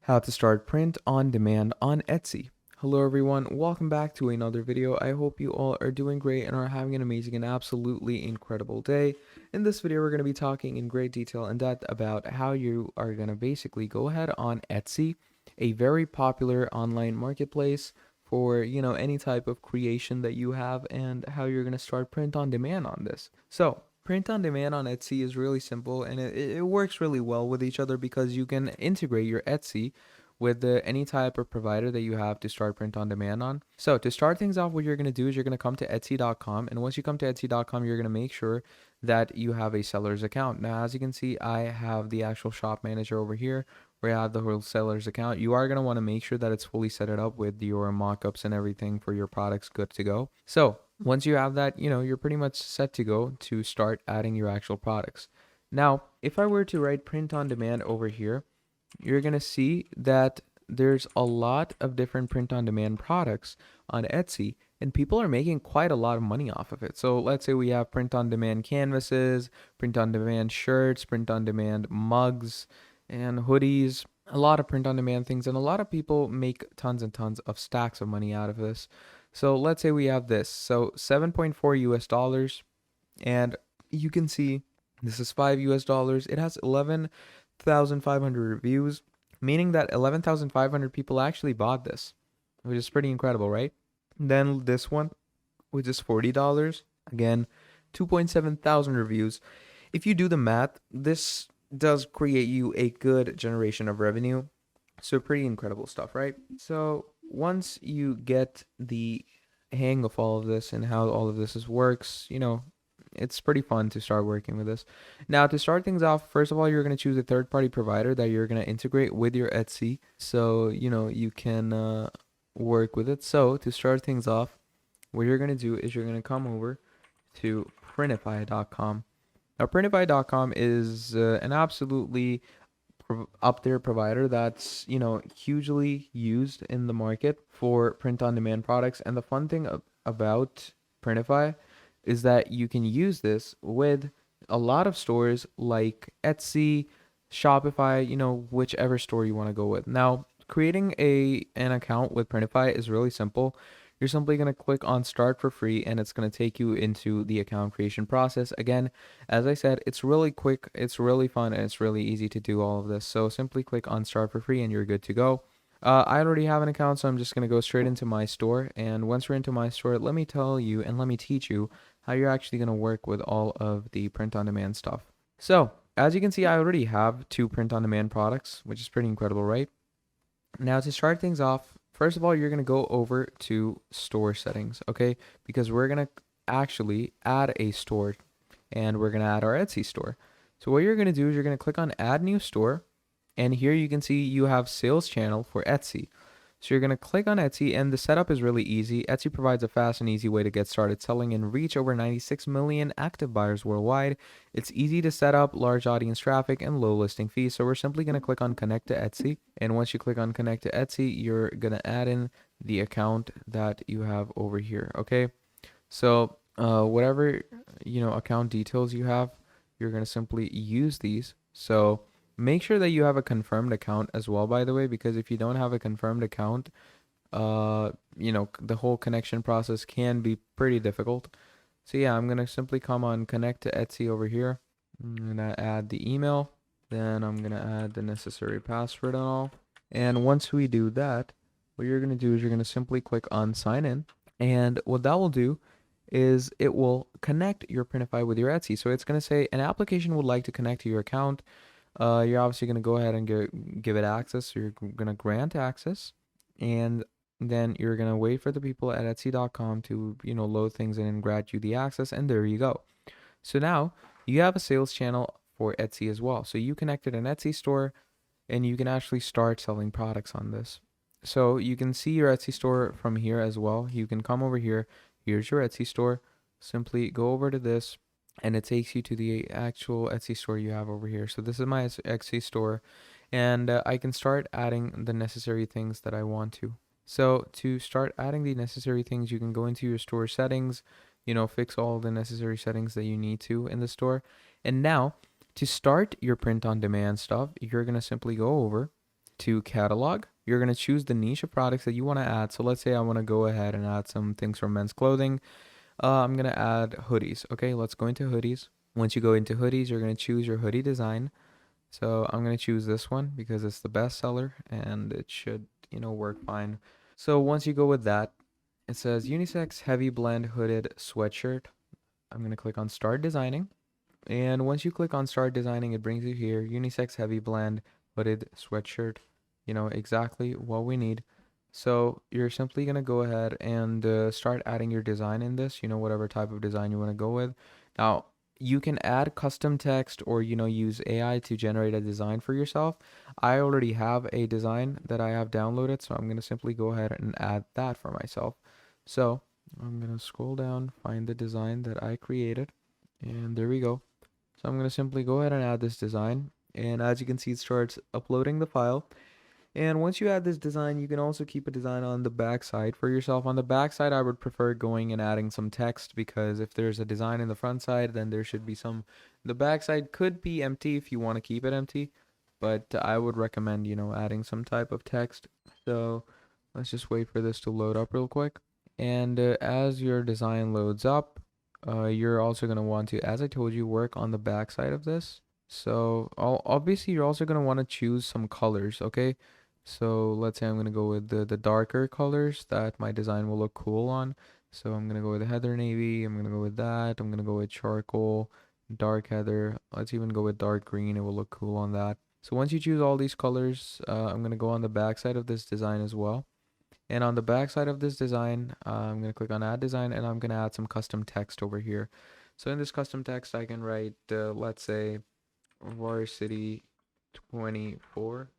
How to start print on demand on Etsy. Hello everyone, welcome back to another video. I hope you all are doing great and are having an amazing and absolutely incredible day. In this video, we're going to be talking in great detail and depth about how you are going to basically go ahead on Etsy, a very popular online marketplace for, any type of creation that you have, and how you're going to start print on demand on this. So, print on demand on Etsy is really simple, and it works really well with each other because you can integrate your Etsy with any type of provider that you have to start print on demand on. So to start things off, what you're going to do is you're going to come to Etsy.com, and once you come to Etsy.com, you're going to make sure that you have a seller's account. Now, as you can see, I have the actual shop manager over here where I have the whole seller's account. You are going to want to make sure that it's fully set it up with your mockups and everything for your products good to go. So once you have that, you're pretty much set to go to start adding your actual products. Now, if I were to write print on demand over here, you're going to see that there's a lot of different print on demand products on Etsy, and people are making quite a lot of money off of it. So let's say we have print on demand canvases, print on demand shirts, print on demand mugs and hoodies, a lot of print on demand things, and a lot of people make tons and tons of stacks of money out of this. So let's say we have this. So 7.4 US dollars, and you can see this is 5 US dollars. It has 11,500 reviews, meaning that 11,500 people actually bought this, which is pretty incredible, right? Then this one, which is $40, again, 2.7 thousand reviews. If you do the math, this does create you a good generation of revenue. So pretty incredible stuff, right? So once you get the hang of all of this and how all of this works, it's pretty fun to start working with this. Now, to start things off, first of all, you're going to choose a third-party provider that you're going to integrate with your Etsy, so you can work with it. So to start things off, what you're going to do is you're going to come over to Printify.com. Now, Printify.com is an absolutely up there provider that's hugely used in the market for print on demand products. And the fun thing about Printify is that you can use this with a lot of stores like Etsy, Shopify, whichever store you want to go with. Now, creating an account with Printify is really simple. You're simply going to click on start for free, and it's going to take you into the account creation process. Again, as I said, it's really quick, it's really fun, and it's really easy to do all of this. So simply click on start for free and you're good to go. I already have an account, so I'm just going to go straight into my store. And once we're into my store, let me tell you and let me teach you how you're actually going to work with all of the print on demand stuff. So as you can see, I already have 2 print on demand products, which is pretty incredible, right? Now, to start things off, first of all, you're going to go over to store settings, okay? Because we're going to actually add a store, and we're going to add our Etsy store. So what you're going to do is you're going to click on add new store, and here you can see you have sales channel for Etsy. So you're going to click on Etsy, and the setup is really easy. Etsy provides a fast and easy way to get started selling and reach over 96 million active buyers worldwide. It's easy to set up, large audience traffic, and low listing fees. So we're simply going to click on connect to Etsy. And once you click on connect to Etsy, you're going to add in the account that you have over here. Okay. So whatever, account details you have, you're going to simply use these. So make sure that you have a confirmed account as well, by the way, because if you don't have a confirmed account, the whole connection process can be pretty difficult. So yeah, I'm going to simply come on connect to Etsy over here. I'm going to add the email. Then I'm going to add the necessary password and all. And once we do that, what you're going to do is you're going to simply click on sign in. And what that will do is it will connect your Printify with your Etsy. So it's going to say an application would like to connect to your account. You're obviously going to go ahead and give it access. So you're going to grant access, and then you're going to wait for the people at Etsy.com to, load things in and grant you the access. And there you go. So now you have a sales channel for Etsy as well. So you connected an Etsy store, and you can actually start selling products on this. So you can see your Etsy store from here as well. You can come over here. Here's your Etsy store. Simply go over to this, and it takes you to the actual Etsy store you have over here. So this is my Etsy store, and I can start adding the necessary things that I want to. So to start adding the necessary things, you can go into your store settings, fix all the necessary settings that you need to in the store. And now to start your print on demand stuff, you're going to simply go over to catalog. You're going to choose the niche of products that you want to add. So let's say I want to go ahead and add some things from men's clothing. I'm going to add hoodies. Okay, let's go into hoodies. Once you go into hoodies, you're going to choose your hoodie design. So I'm going to choose this one because it's the best seller and it should, work fine. So once you go with that, it says unisex heavy blend hooded sweatshirt. I'm going to click on start designing. And once you click on start designing, it brings you here, unisex heavy blend hooded sweatshirt, exactly what we need. So you're simply going to go ahead and start adding your design in this, whatever type of design you want to go with. Now, you can add custom text or, use AI to generate a design for yourself. I already have a design that I have downloaded, so I'm going to simply go ahead and add that for myself. So I'm going to scroll down, find the design that I created, and there we go. So I'm going to simply go ahead and add this design. And as you can see, it starts uploading the file. And once you add this design, you can also keep a design on the back side for yourself. On the back side, I would prefer going and adding some text because if there's a design in the front side, then there should be some. The back side could be empty if you want to keep it empty, but I would recommend, adding some type of text. So let's just wait for this to load up real quick. And as your design loads up, you're also going to want to, as I told you, work on the back side of this. So obviously you're also going to want to choose some colors, okay? So let's say I'm going to go with the darker colors that my design will look cool on. So I'm going to go with the heather navy. I'm going to go with that. I'm going to go with charcoal, dark heather. Let's even go with dark green. It will look cool on that. So once you choose all these colors, I'm going to go on the back side of this design as well. And on the back side of this design, I'm going to click on add design and I'm going to add some custom text over here. So in this custom text, I can write, let's say, varsity 24.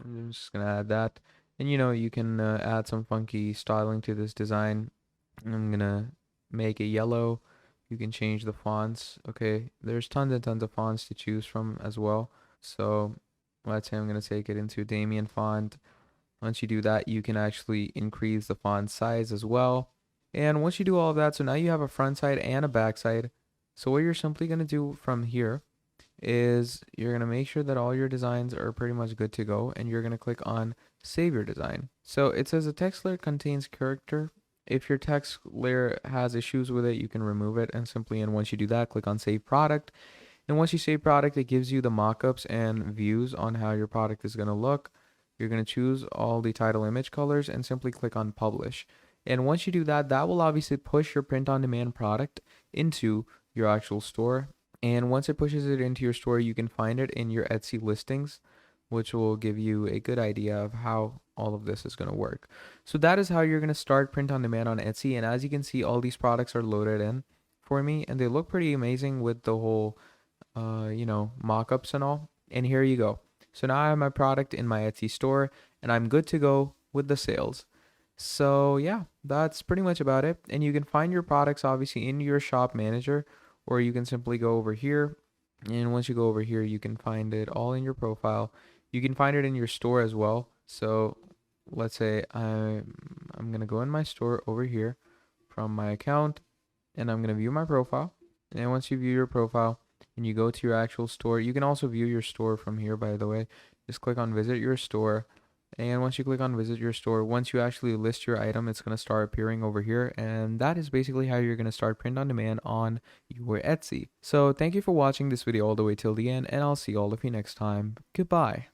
I'm just going to add that. And you can add some funky styling to this design. I'm going to make it yellow. You can change the fonts. Okay, there's tons and tons of fonts to choose from as well. So let's say I'm going to take it into Damien font. Once you do that, you can actually increase the font size as well. And once you do all of that, so now you have a front side and a back side. So what you're simply going to do from here is you're going to make sure that all your designs are pretty much good to go. And you're going to click on save your design. So it says the text layer contains character. If your text layer has issues with it, you can remove it. And once you do that, click on save product. And once you save product, it gives you the mockups and views on how your product is going to look. You're going to choose all the title image colors and simply click on publish. And once you do that, that will obviously push your print on demand product into your actual store. And once it pushes it into your store, you can find it in your Etsy listings, which will give you a good idea of how all of this is going to work. So that is how you're going to start print on demand on Etsy. And as you can see, all these products are loaded in for me and they look pretty amazing with the whole, mockups and all. And here you go. So now I have my product in my Etsy store and I'm good to go with the sales. So yeah, that's pretty much about it. And you can find your products obviously in your shop manager, or you can simply go over here. And once you go over here, you can find it all in your profile. You can find it in your store as well. So let's say I'm going to go in my store over here from my account and I'm going to view my profile. And once you view your profile, and you go to your actual store, you can also view your store from here, by the way. Just click on visit your store. And once you click on visit your store, once you actually list your item, it's going to start appearing over here. And that is basically how you're going to start print on demand on your Etsy. So thank you for watching this video all the way till the end, and I'll see all of you next time. Goodbye.